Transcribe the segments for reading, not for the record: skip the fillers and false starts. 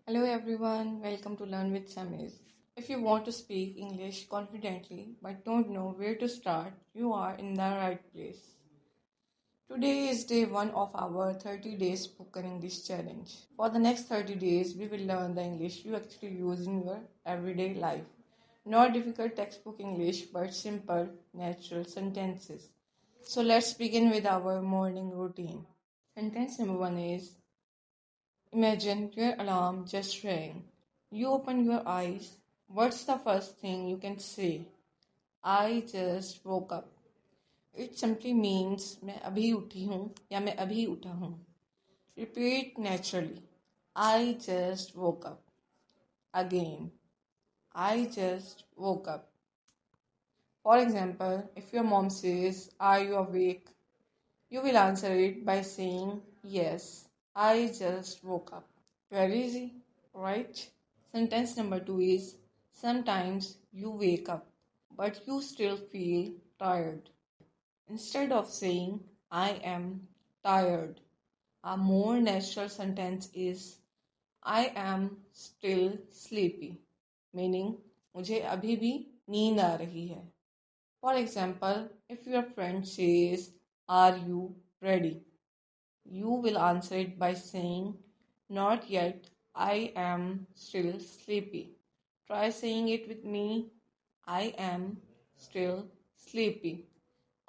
Hello everyone, welcome to Learn with Samis. If you want to speak English confidently but don't know where to start, you are in the right place. Today is day 1 of our 30 days spoken English challenge. For the next 30 days, we will learn the English you actually use in your everyday life. Not difficult textbook English but simple, natural sentences. So let's begin with our morning routine. Sentence number 1 is imagine your alarm just rang. You open your eyes. What's the first thing you can say? I just woke up. It simply means मैं अभी उठी हूँ या मैं अभी उठा हूँ. Repeat naturally. I just woke up. Again. I just woke up. For example, if your mom says, are you awake? You will answer it by saying, yes, I just woke up. Very easy, right? Sentence number 2 is sometimes you wake up, but you still feel tired. Instead of saying I am tired, a more natural sentence is I am still sleepy, meaning मुझे अभी भी नींद आ रही है. For example, if your friend says, are you ready? You will answer it by saying, not yet, I am still sleepy. Try saying it with me. I am still sleepy.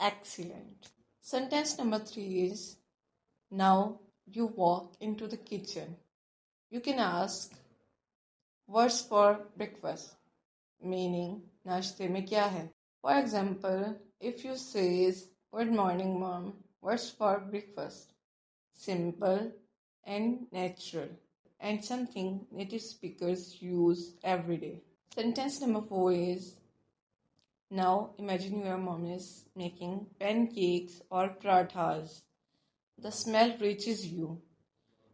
Excellent. Sentence number 3 is, now you walk into the kitchen. You can ask, what's for breakfast? Meaning, नाश्ते में क्या है? For example, if you says, good morning mom, what's for breakfast? Simple and natural, and something native speakers use every day. Sentence number 4 is, now imagine your mom is making pancakes or parathas. The smell reaches you.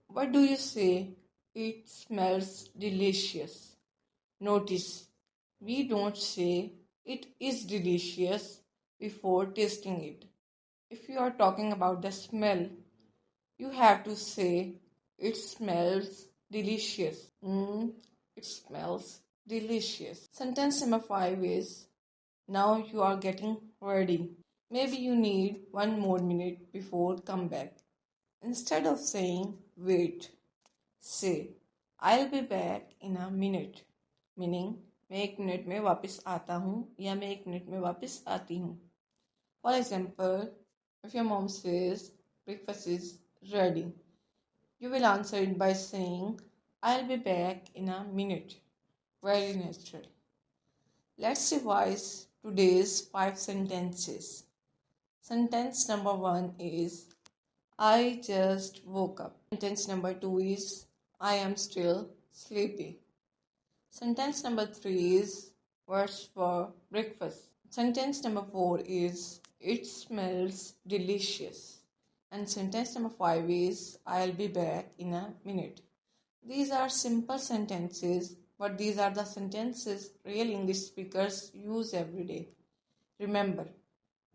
What do you say? It smells delicious. Notice, we don't say it is delicious before tasting it. If you are talking about the smell, you have to say it smells delicious. It smells delicious. Sentence number 5 is, now you are getting ready. Maybe you need 1 more minute before come back. Instead of saying wait, say I'll be back in a minute. Meaning मैं 1 minute में वापस आता हूँ या मैं 1 minute में वापस आती हूँ. For example, if your mom says breakfast is ready, you will answer it by saying, I'll be back in a minute. Very natural. Let's revise today's 5 sentences. Sentence number 1 is, I just woke up. Sentence number 2 is, I am still sleepy. Sentence number 3 is, what's for breakfast? Sentence number 4 is, it smells delicious. And sentence number 5 is, I'll be back in a minute. These are simple sentences, but these are the sentences real English speakers use every day. Remember,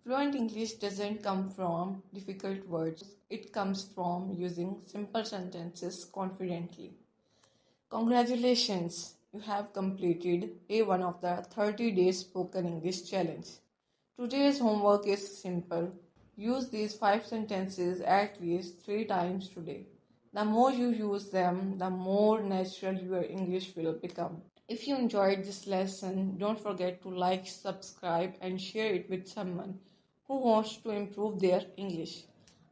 fluent English doesn't come from difficult words, it comes from using simple sentences confidently. Congratulations, you have completed day 1 of the 30 days spoken English challenge. Today's homework is simple. Use these 5 sentences at least 3 times today. The more you use them, the more natural your English will become. If you enjoyed this lesson, don't forget to like, subscribe, and share it with someone who wants to improve their English.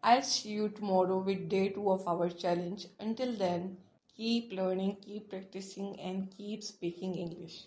I'll see you tomorrow with day 2 of our challenge. Until then, keep learning, keep practicing, and keep speaking English.